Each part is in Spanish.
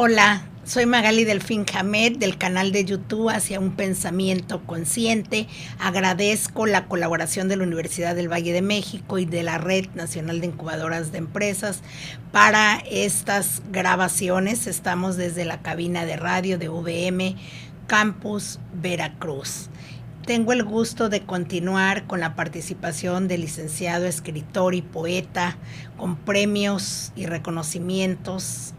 Hola, soy Magali Delfín Hamed del canal de YouTube Hacia un Pensamiento Consciente. Agradezco la colaboración de la Universidad del Valle de México y de la Red Nacional de Incubadoras de Empresas para estas grabaciones. Estamos desde la cabina de radio de VM Campus Veracruz. Tengo el gusto de continuar con la participación del licenciado, escritor y poeta con premios y reconocimientos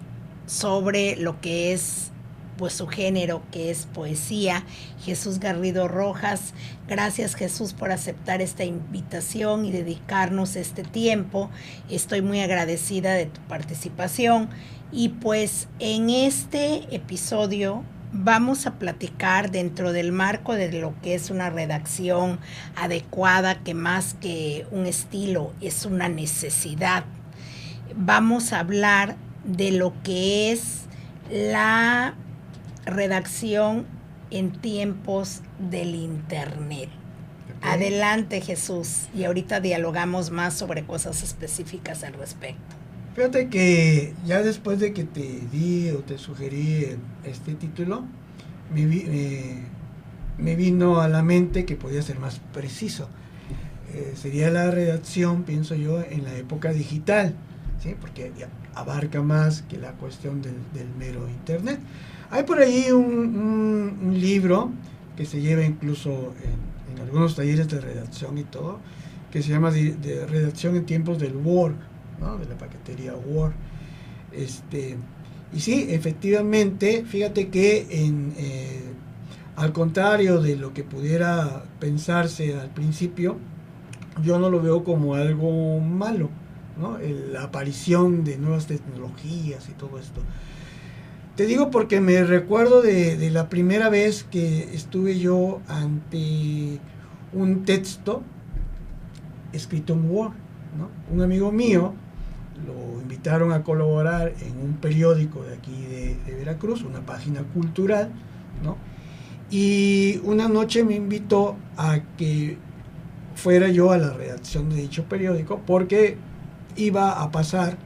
sobre lo que es pues su género, que es poesía, Jesús Garrido Rojas. Gracias, Jesús, por aceptar esta invitación y dedicarnos este tiempo. Estoy muy agradecida de tu participación y pues en este episodio vamos a platicar dentro del marco de lo que es una redacción adecuada, que más que un estilo es una necesidad. Vamos a hablar de lo que es la redacción en tiempos del Internet. Okay. Adelante, Jesús, y ahorita dialogamos más sobre cosas específicas al respecto. Fíjate que ya después de que te di o te sugerí este título, me vino a la mente que podía ser más preciso. Sería la redacción, pienso yo, en la época digital, ¿sí? Porque abarca más que la cuestión del mero Internet. Hay por ahí un libro que se lleva incluso en algunos talleres de redacción y todo, que se llama de redacción en tiempos del Word, ¿no? De la paquetería Word. Y sí, efectivamente, fíjate que al contrario de lo que pudiera pensarse al principio, yo no lo veo como algo malo, ¿no? La aparición de nuevas tecnologías y todo esto. Te digo porque me recuerdo de la primera vez que estuve yo ante un texto escrito en Word, ¿no? Un amigo mío lo invitaron a colaborar en un periódico de aquí de Veracruz, una página cultural, ¿no? Y una noche me invitó a que fuera yo a la redacción de dicho periódico porque iba a pasar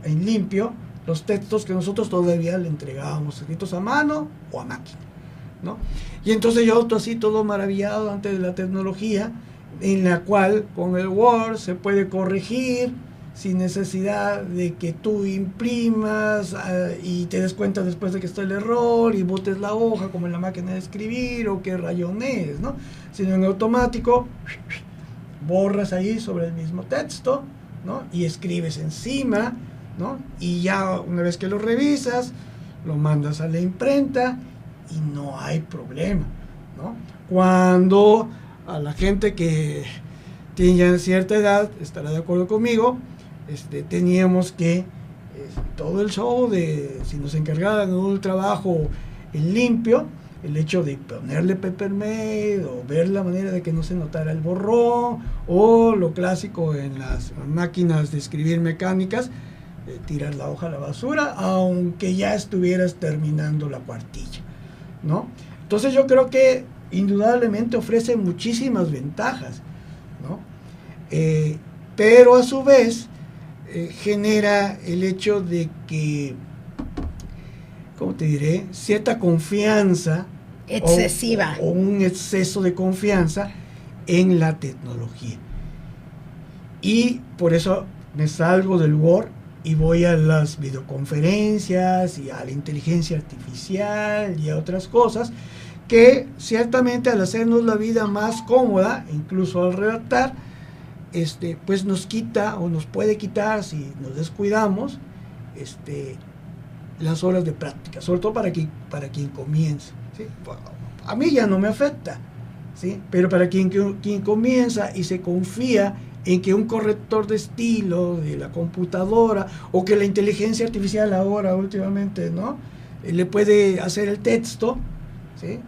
en limpio los textos que nosotros todavía le entregábamos escritos a mano o a máquina, ¿no? Y entonces yo así todo maravillado ante de la tecnología en la cual con el Word se puede corregir sin necesidad de que tú imprimas y te des cuenta después de que está el error y botes la hoja como en la máquina de escribir o que rayonees, ¿no? Sino en automático borras ahí sobre el mismo texto, ¿no? Y escribes encima, ¿no? Y ya una vez que lo revisas, lo mandas a la imprenta y no hay problema, ¿no? Cuando a la gente que tiene ya cierta edad estará de acuerdo conmigo, teníamos que todo el show de si nos encargaban de un trabajo en limpio, el hecho de ponerle Peppermate o ver la manera de que no se notara el borrón, o lo clásico en las máquinas de escribir mecánicas, tirar la hoja a la basura aunque ya estuvieras terminando la cuartilla, ¿no? Entonces yo creo que indudablemente ofrece muchísimas ventajas, ¿no? Pero a su vez genera el hecho de que, ¿cómo te diré?, cierta confianza excesiva o un exceso de confianza en la tecnología. Y por eso me salgo del Word y voy a las videoconferencias y a la inteligencia artificial y a otras cosas que ciertamente al hacernos la vida más cómoda, incluso al redactar, pues nos quita o nos puede quitar, si nos descuidamos, las horas de práctica, sobre todo para quien comienza, ¿sí? A mí ya no me afecta, ¿sí? Pero para quien comienza y se confía en que un corrector de estilo de la computadora o que la inteligencia artificial ahora últimamente, ¿no?, le puede hacer el texto, ¿sí?,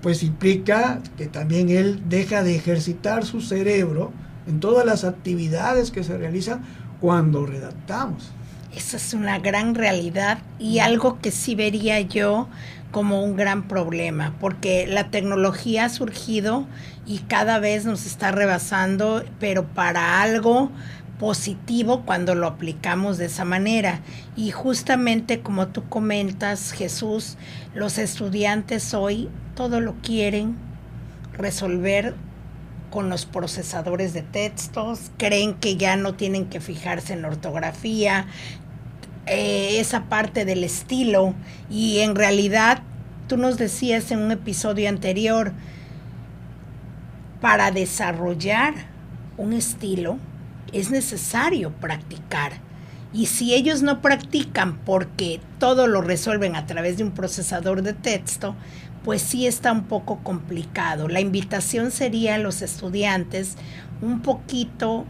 pues implica que también él deja de ejercitar su cerebro en todas las actividades que se realizan cuando redactamos. Esa es una gran realidad y algo que sí vería yo como un gran problema, porque la tecnología ha surgido y cada vez nos está rebasando, pero para algo positivo cuando lo aplicamos de esa manera. Y justamente como tú comentas, Jesús, los estudiantes hoy todo lo quieren resolver con los procesadores de textos, creen que ya no tienen que fijarse en la ortografía, esa parte del estilo, y en realidad tú nos decías en un episodio anterior, para desarrollar un estilo es necesario practicar. Y si ellos no practican porque todo lo resuelven a través de un procesador de texto, pues sí está un poco complicado. La invitación sería a los estudiantes un poquito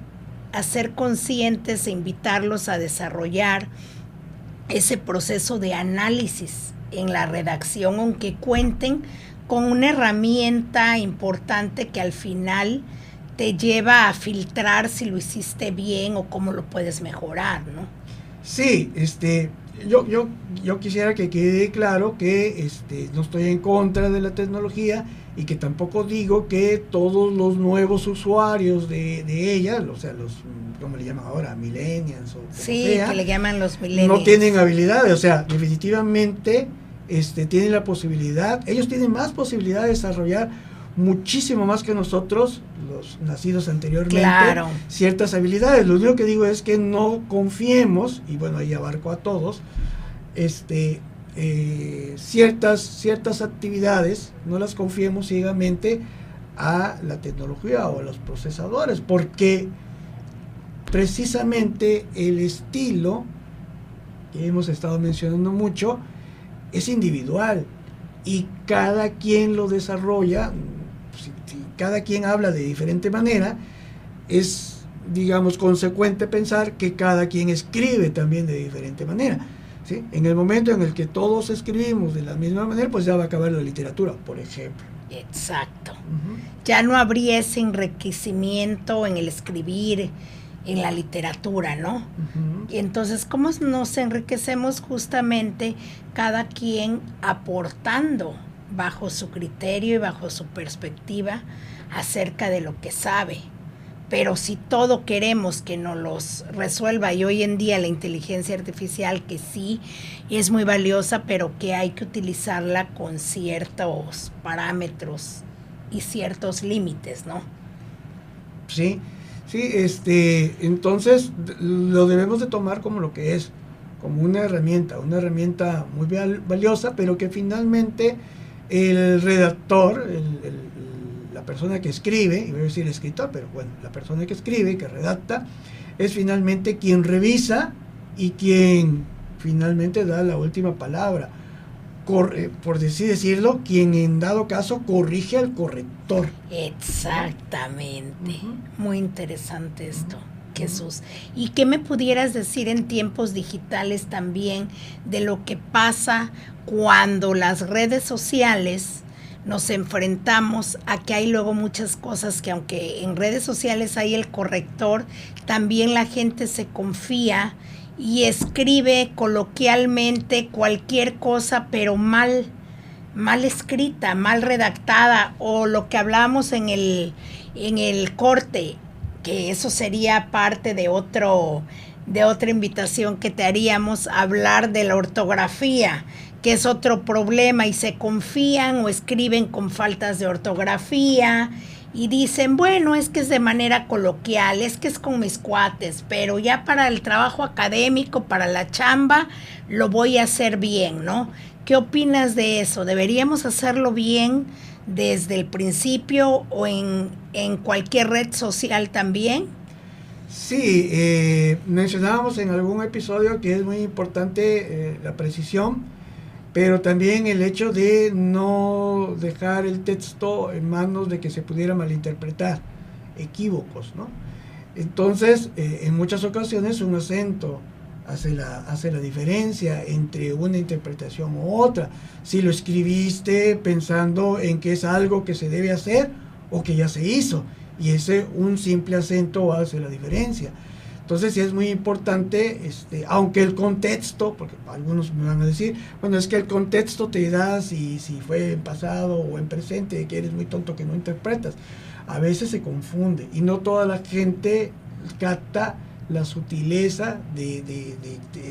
a ser conscientes e invitarlos a desarrollar ese proceso de análisis en la redacción, aunque cuenten con una herramienta importante que al final te lleva a filtrar si lo hiciste bien o cómo lo puedes mejorar, ¿no? Sí, yo quisiera que quede claro que no estoy en contra de la tecnología y que tampoco digo que todos los nuevos usuarios de ella, o sea, los, ¿cómo le llaman ahora? Millennials o sí, sea, que le llaman los millennials. No tienen habilidades, o sea, definitivamente tienen la posibilidad, ellos tienen más posibilidad de desarrollar muchísimo más que nosotros, los nacidos anteriormente, claro, ciertas habilidades. Lo único que digo es que no confiemos, y bueno, ahí abarco a todos, ciertas actividades, no las confiemos ciegamente a la tecnología o a los procesadores, porque precisamente el estilo, que hemos estado mencionando mucho, es individual, y cada quien lo desarrolla. Si cada quien habla de diferente manera, es, digamos, consecuente pensar que cada quien escribe también de diferente manera, ¿sí? En el momento en el que todos escribimos de la misma manera, pues ya va a acabar la literatura, por ejemplo. Exacto. Ya no habría ese enriquecimiento en el escribir, en la literatura, ¿no? Y entonces, ¿cómo nos enriquecemos? Justamente cada quien aportando bajo su criterio y bajo su perspectiva acerca de lo que sabe. Pero si todo queremos que nos los resuelva, y hoy en día la inteligencia artificial, que sí es muy valiosa, pero que hay que utilizarla con ciertos parámetros y ciertos límites, ¿no? Sí, entonces lo debemos de tomar como lo que es, como una herramienta muy valiosa, pero que finalmente el redactor, la persona que escribe, y voy a decir escritor, pero bueno, la persona que escribe, que redacta, es finalmente quien revisa y quien finalmente da la última palabra. Por decirlo, quien en dado caso corrige al corrector. Exactamente. Muy interesante esto, Jesús. ¿Y qué me pudieras decir en tiempos digitales también de lo que pasa cuando las redes sociales nos enfrentamos a que hay luego muchas cosas que, aunque en redes sociales hay el corrector, también la gente se confía y escribe coloquialmente cualquier cosa, pero mal escrita, mal redactada, o lo que hablamos en el corte, que eso sería parte de otra invitación que te haríamos, hablar de la ortografía, que es otro problema, y se confían o escriben con faltas de ortografía y dicen, bueno, es que es de manera coloquial, es que es con mis cuates, pero ya para el trabajo académico, para la chamba, lo voy a hacer bien, ¿no? ¿Qué opinas de eso? ¿Deberíamos hacerlo bien desde el principio o en cualquier red social también? Sí, mencionábamos en algún episodio que es muy importante la precisión, pero también el hecho de no dejar el texto en manos de que se pudiera malinterpretar, equívocos, ¿no? Entonces, en muchas ocasiones un acento hace la diferencia entre una interpretación u otra. Si lo escribiste pensando en que es algo que se debe hacer o que ya se hizo, y un simple acento hace la diferencia. Entonces sí es muy importante, aunque el contexto, porque algunos me van a decir, bueno, es que el contexto te da si fue en pasado o en presente, que eres muy tonto que no interpretas. A veces se confunde y no toda la gente capta la sutileza de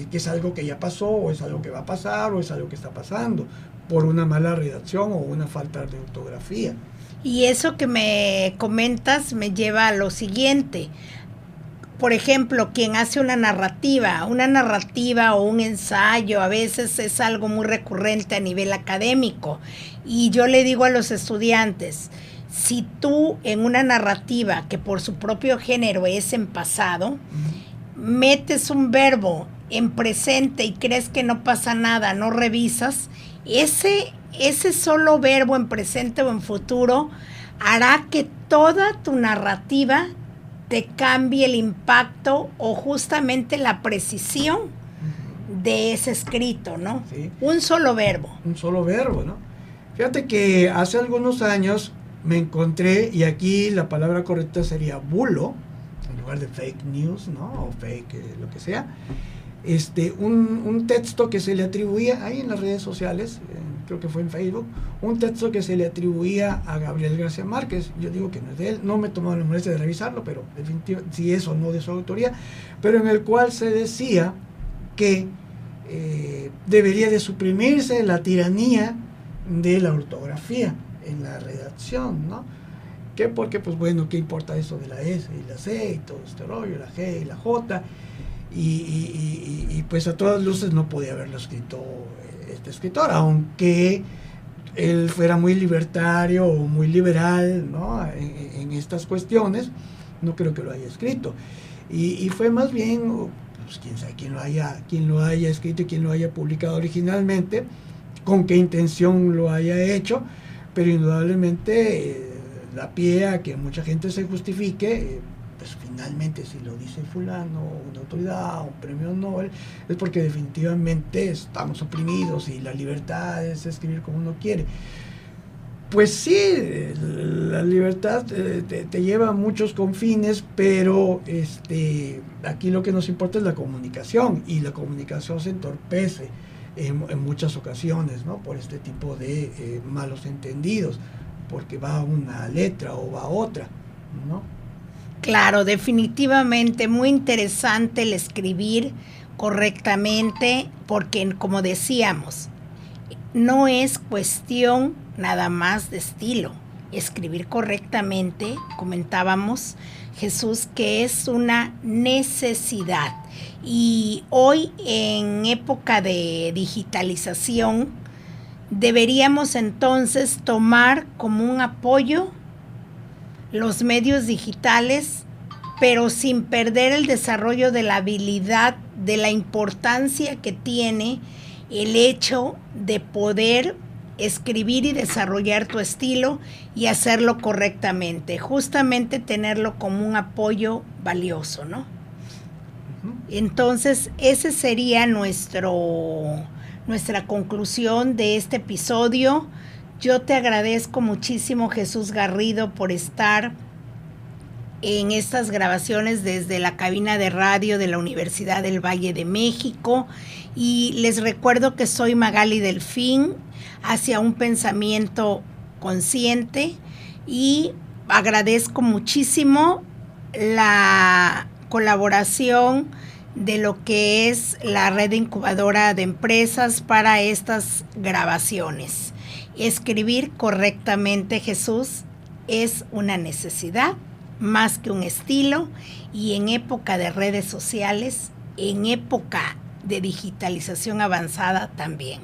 que es algo que ya pasó, o es algo que va a pasar, o es algo que está pasando, por una mala redacción o una falta de ortografía. Y eso que me comentas me lleva a lo siguiente. Por ejemplo, quien hace una narrativa o un ensayo, a veces es algo muy recurrente a nivel académico. Y yo le digo a los estudiantes, si tú en una narrativa que por su propio género es en pasado, metes un verbo en presente y crees que no pasa nada, no revisas, ese solo verbo en presente o en futuro hará que toda tu narrativa te cambie el impacto o justamente la precisión de ese escrito, ¿no? Sí. Un solo verbo. Un solo verbo, ¿no? Fíjate que hace algunos años me encontré, y aquí la palabra correcta sería bulo, en lugar de fake news, ¿no? O fake, lo que sea. Un texto que se le atribuía ahí en las redes sociales, creo que fue en Facebook, un texto que se le atribuía a Gabriel García Márquez. Yo digo que no es de él, no me he tomado la molestia de revisarlo, pero definitivamente si es o no de su autoría, pero en el cual se decía que debería de suprimirse la tiranía de la ortografía en la redacción, ¿no? Que porque, pues bueno, ¿qué importa eso de la S y la C y todo este rollo, la G y la J? Y pues a todas luces no podía haberlo escrito este escritor, aunque él fuera muy libertario o muy liberal, ¿no? en estas cuestiones, no creo que lo haya escrito. Y fue más bien, pues quién sabe quién lo haya escrito y quién lo haya publicado originalmente, con qué intención lo haya hecho, pero indudablemente da pie a que mucha gente se justifique. Pues finalmente si lo dice fulano, una autoridad, un premio Nobel, es porque definitivamente estamos oprimidos y la libertad es escribir como uno quiere. Pues sí, la libertad te lleva a muchos confines, pero aquí lo que nos importa es la comunicación, y la comunicación se entorpece en muchas ocasiones, ¿no? Por este tipo de malos entendidos, porque va una letra o va otra, ¿no? Claro, definitivamente muy interesante el escribir correctamente, porque como decíamos, no es cuestión nada más de estilo. Escribir correctamente, comentábamos, Jesús, que es una necesidad. Y hoy, en época de digitalización, deberíamos entonces tomar como un apoyo los medios digitales, pero sin perder el desarrollo de la habilidad, de la importancia que tiene el hecho de poder escribir y desarrollar tu estilo y hacerlo correctamente, justamente tenerlo como un apoyo valioso, ¿no? Entonces, ese sería nuestra conclusión de este episodio. Yo te agradezco muchísimo, Jesús Garrido, por estar en estas grabaciones desde la cabina de radio de la Universidad del Valle de México. Y les recuerdo que soy Magali Delfín, hacia un pensamiento consciente, y agradezco muchísimo la colaboración de lo que es la red incubadora de empresas para estas grabaciones. Escribir correctamente, Jesús, es una necesidad más que un estilo, y en época de redes sociales, en época de digitalización avanzada también.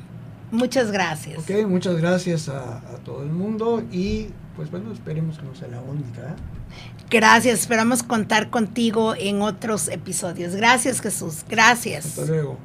Muchas gracias. Ok, muchas gracias a todo el mundo, y pues bueno, esperemos que no sea la única, ¿eh? Gracias, esperamos contar contigo en otros episodios. Gracias, Jesús. Gracias. Hasta luego.